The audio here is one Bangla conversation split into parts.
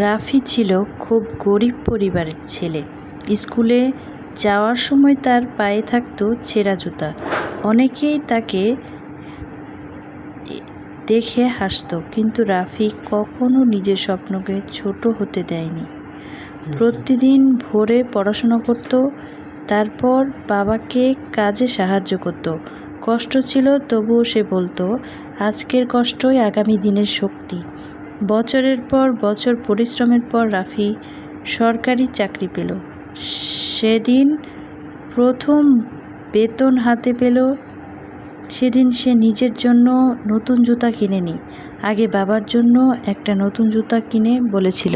রাফি ছিল খুব গরিব পরিবারের ছেলে। স্কুলে যাওয়ার সময় তার পায়ে থাকতো ছেঁড়া জুতা। অনেকেই তাকে দেখে হাসত, কিন্তু রাফি কখনো নিজের স্বপ্নকে ছোট হতে দেয়নি। প্রতিদিন ভোরে পড়াশোনা করত, তারপর বাবাকে কাজে সাহায্য করত। কষ্ট ছিল, তবুও সে বলতো, আজকের কষ্টই আগামী দিনের শক্তি। বছরের পর বছর পরিশ্রমের পর রাফি সরকারি চাকরি পেল। সেদিন প্রথম বেতন হাতে পেল। সেদিন সে নিজের জন্য নতুন জুতা কিনেনি, আগে বাবার জন্য একটা নতুন জুতা কিনে বলেছিল,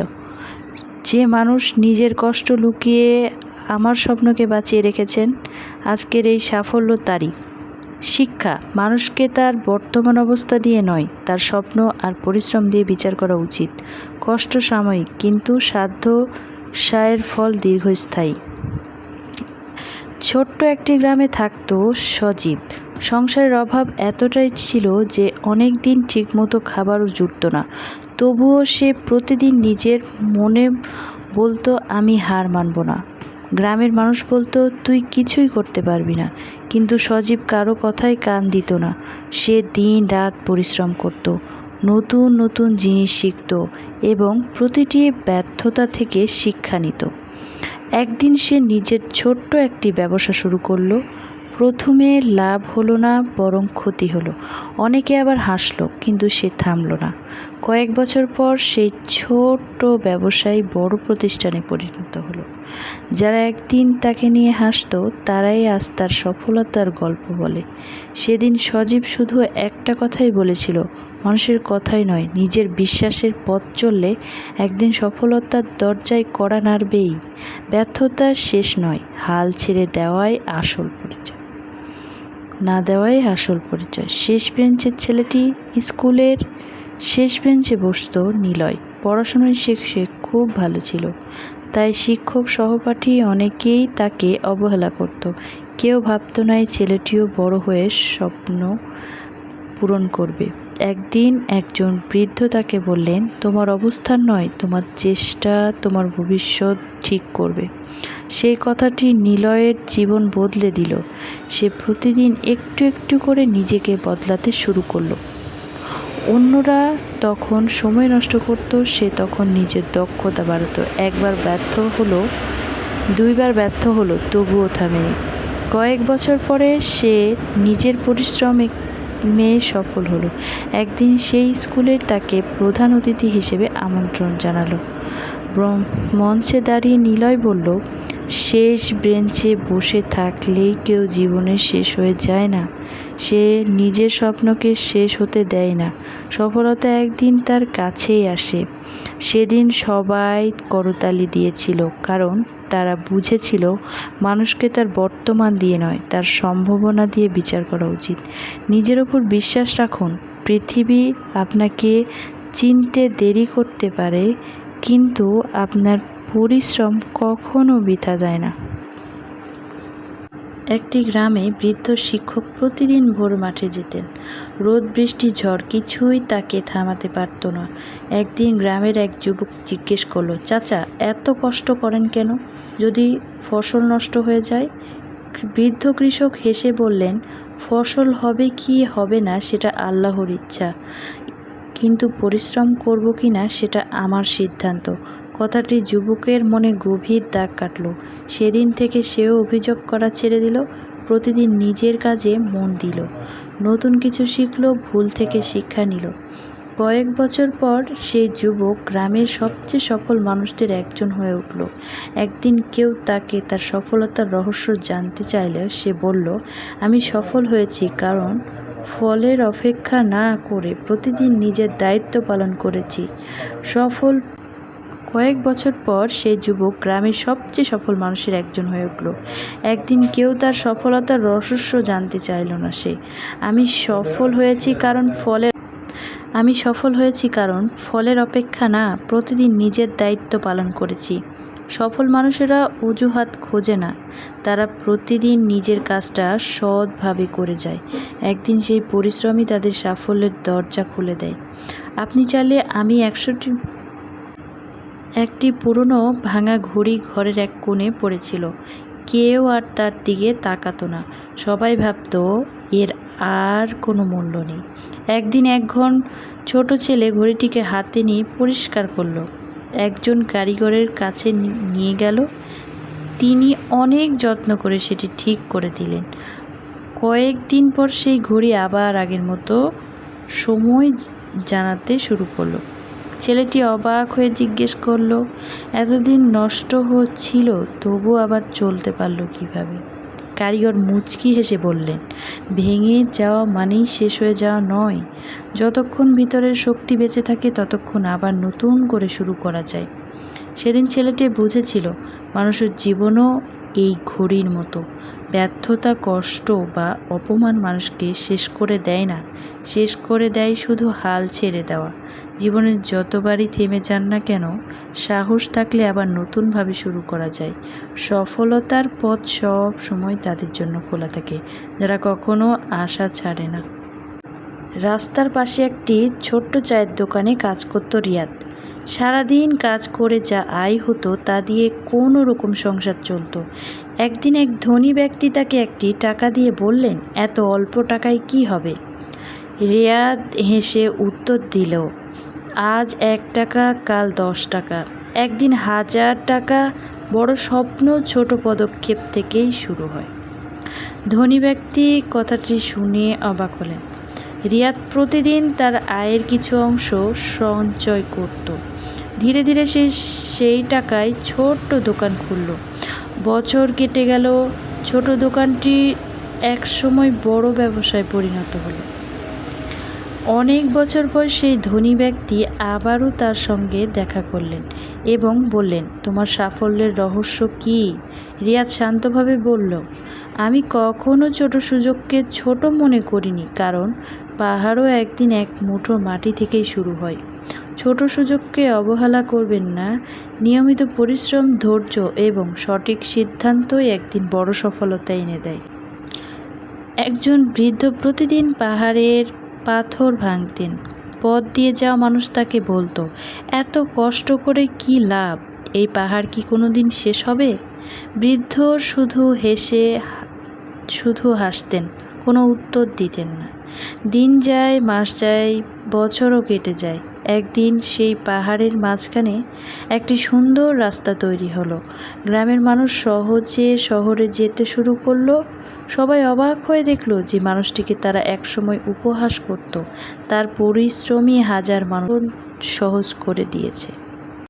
যে মানুষ নিজের কষ্ট লুকিয়ে আমার স্বপ্নকে বাঁচিয়ে রেখেছেন, আজকের এই সাফল্য তারই। শিক্ষা মানুষকে তার বর্তমান অবস্থা দিয়ে নয়, তার স্বপ্ন আর পরিশ্রম দিয়ে বিচার করা উচিত। কষ্ট সাময়িক, কিন্তু সাধ্যের ফল দীর্ঘস্থায়ী। ছোট্ট একটি গ্রামে থাকতো সজীব। সংসারের অভাব এতটাই ছিল যে অনেক দিন ঠিকমতো খাবারও জুটত না। তবুও সে প্রতিদিন নিজের মনে বলতো, আমি হার মানব না। গ্রামের মানুষ বলতো, তুই কিছুই করতে পারবি না, কিন্তু সজীব কারো কথায় কান দিত না। সে দিন রাত পরিশ্রম করত, নতুন নতুন জিনিস শিখত এবং প্রতিটি ব্যর্থতা থেকে শিক্ষা নিত। একদিন সে নিজের ছোট্ট একটি ব্যবসা শুরু করলো। প্রথমে লাভ হলো না, বরং ক্ষতি হলো। অনেকে আবার হাসলো, কিন্তু সে থামলো না। কয়েক বছর পর সেই ছোট্ট ব্যবসায় বড় প্রতিষ্ঠানে পরিণত হলো। যারা একদিন তাকে নিয়ে হাসতো, তারাই আজ তার সফলতার গল্প বলে। সেদিন সজীব শুধু একটা কথাই বলেছিল, মানুষের কথাই নয়, নিজের বিশ্বাসের পথ চললে একদিন সফলতার দরজায় কড়া নাড়বেই। ব্যর্থতা শেষ নয়, হাল ছেড়ে দেওয়াই আসল পরিচয়। শেষ বেঞ্চের ছেলেটি স্কুলের শেষ বেঞ্চে বসত নিলয়। পড়াশোনায় সে খুব ভালো ছিল, তাই শিক্ষক সহপাঠী অনেকেই তাকে অবহেলা করত। কেউ ভাবত না এই ছেলেটিও বড় হয়ে স্বপ্ন পূরণ করবে। একদিন একজন বৃদ্ধ তাকে বললেন, তোমার অবস্থান নয়, তোমার চেষ্টা তোমার ভবিষ্যৎ ঠিক করবে। সেই কথাটি নিলয়ের জীবন বদলে দিল। সে প্রতিদিন একটু একটু করে নিজেকে বদলাতে শুরু করলো। অন্যরা তখন সময় নষ্ট করত, সে তখন নিজের দক্ষতা বাড়াতো। একবার ব্যর্থ হলো, দুইবার ব্যর্থ হলো, তবুও থামেনি। কয়েক বছর পরে সে নিজের পরিশ্রমে সফল হলো। একদিন সেই স্কুলের তাকে প্রধান অতিথি হিসেবে আমন্ত্রণ জানালো। মঞ্চে দাঁড়িয়ে নিলয় বলল, শেষ বেঞ্চে বসে থাকলেই কেউ জীবনের শেষ হয়ে যায় না। সে নিজের স্বপ্নকে শেষ হতে দেয় না। সফলতা একদিন তার কাছেই আসে। সেদিন সবাই করতালি দিয়েছিল, কারণ তারা বুঝেছিল মানুষকে তার বর্তমান দিয়ে নয়, তার সম্ভাবনা দিয়ে বিচার করা উচিত। নিজের ওপর বিশ্বাস রাখুন। পৃথিবী আপনাকে চিনতে দেরি করতে পারে, কিন্তু আপনার পরিশ্রম কখনো বৃথা যায় না। একটি গ্রামে বৃদ্ধ শিক্ষক প্রতিদিন ভোর মাঠে যেতেন। রোদ বৃষ্টি ঝড় কিছুই তাকে থামাতে পারত না। একদিন গ্রামের এক যুবক জিজ্ঞেস করলো, চাচা, এত কষ্ট করেন কেন? যদি ফসল নষ্ট হয়ে যায়? বৃদ্ধ কৃষক হেসে বললেন, ফসল হবে কি হবে না সেটা আল্লাহর ইচ্ছা, কিন্তু পরিশ্রম করব কি না সেটা আমার সিদ্ধান্ত। কথাটি যুবকের মনে গভীর দাগ কাটল। সেদিন থেকে সেও অভিযোগ করা ছেড়ে দিল, প্রতিদিন নিজের কাজে মন দিল, নতুন কিছু শিখল, ভুল থেকে শিক্ষা নিল। কয়েক বছর পর সেই যুবক গ্রামের সবচেয়ে সফল মানুষদের একজন হয়ে উঠল। একদিন কেউ তাকে তার সফলতার রহস্য জানতে চাইলে সে বলল, আমি সফল হয়েছি কারণ ফলের অপেক্ষা না করে প্রতিদিন নিজের দায়িত্ব পালন করেছি। কয়েক বছর পর সেই যুবক গ্রামের সবচেয়ে সফল মানুষের একজন হয়ে উঠল। একদিন কেউ তার সফলতার রহস্য জানতে চাইল না সে, আমি সফল হয়েছি কারণ ফলের অপেক্ষা না, প্রতিদিন নিজের দায়িত্ব পালন করেছি। সফল মানুষেরা অজুহাত খোঁজে না, তারা প্রতিদিন নিজের কাজটা সৎভাবে করে যায়। একদিন সেই পরিশ্রমই তাদের সাফল্যের দরজা খুলে দেয়। আপনি চাইলে আমি একটি পুরনো ভাঙা ঘড়ি ঘরের এক কোণে পড়েছিল। কেউ আর তার দিকে তাকাতো না। সবাই ভাবতো এর আর কোনো মূল্য নেই। একদিন ছোট ছেলে ঘড়িটিকে হাতে নিয়ে পরিষ্কার করলো। একজন কারিগরের কাছে নিয়ে গেল। তিনি অনেক যত্ন করে সেটি ঠিক করে দিলেন। কয়েকদিন পর সেই ঘড়ি আবার আগের মতো সময় জানাতে শুরু করলো। ছেলেটি অবাক হয়ে জিজ্ঞেস করলো, এতদিন নষ্ট হচ্ছিল তবু আবার চলতে পারলো কিভাবে? কারিগর মুচকি হেসে বললেন, ভেঙে যাওয়া মানেই শেষ হয়ে যাওয়া নয়। যতক্ষণ ভিতরের শক্তি বেঁচে থাকে ততক্ষণ আবার নতুন করে শুরু করা যায়। সেদিন ছেলেটি বুঝেছিল মানুষের জীবনও এই ঘড়ির মতো। ব্যর্থতা, কষ্ট বা অপমান মানুষকে শেষ করে দেয় না, শেষ করে দেয় শুধু হাল ছেড়ে দেওয়া। জীবনের যতবারই থেমে যান না কেন, সাহস থাকলে আবার নতুনভাবে শুরু করা যায়। সফলতার পথ সব সময় তাদের জন্য খোলা থাকে যারা কখনো আশা ছাড়ে না। রাস্তার পাশে একটি ছোট্ট চায়ের দোকানে কাজ করত রিয়াদ। সারাদিন কাজ করে যা আয় হতো তা দিয়ে কোনো রকম সংসার চলত। একদিন এক ধনী ব্যক্তি তাকে একটি টাকা দিয়ে বললেন, এত অল্প টাকায় কি হবে? রিয়াদ হেসে উত্তর দিল, আজ 1 টাকা, কাল 10 টাকা, একদিন 1000 টাকা। বড় স্বপ্ন ছোট পদক্ষেপ থেকেই শুরু হয়। ধনী ব্যক্তি কথাটি শুনে অবাক হলেন। রিয়াদ প্রতিদিন তার আয়ের কিছু অংশ সঞ্চয় করত। ধীরে ধীরে সে সেই টাকায় ছোট্ট দোকান খুলল। বছর কেটে গেল। ছোট দোকানটি একসময় বড় ব্যবসায় পরিণত হলো। অনেক বছর পর সেই ধনী ব্যক্তি আবারও তার সঙ্গে দেখা করলেন এবং বললেন, তোমার সাফল্যের রহস্য কী? রিয়াদ শান্তভাবে বলল, আমি কখনো ছোট সুযোগকে ছোট মনে করিনি, কারণ পাহাড়ও একদিন এক মুঠো মাটি থেকেই শুরু হয়। ছোট সুযোগকে অবহেলা করবেন না। নিয়মিত পরিশ্রম, ধৈর্য এবং সঠিক সিদ্ধান্তই একদিন বড় সফলতা এনে দেয়। একজন বৃদ্ধ প্রতিদিন পাহাড়ের পাথর ভাঙতেন। পথ দিয়ে যাওয়া মানুষ তাকে বলতো, এত কষ্ট করে কি লাভ? এই পাহাড় কি কোনোদিন শেষ হবে? বৃদ্ধ শুধু হাসতেন, কোনো উত্তর দিতেন না। দিন যায়, মাস যায়, বছরও কেটে যায়। একদিন সেই পাহাড়ের মাঝখানে একটি সুন্দর রাস্তা তৈরি হলো। গ্রামের মানুষ সহজে শহরে যেতে শুরু করলো। সবাই অবাক হয়ে দেখলো যে মানুষটিকে তারা একসময় উপহাস করত, তার পরিশ্রমী হাজার মানুষ সহজ করে দিয়েছে।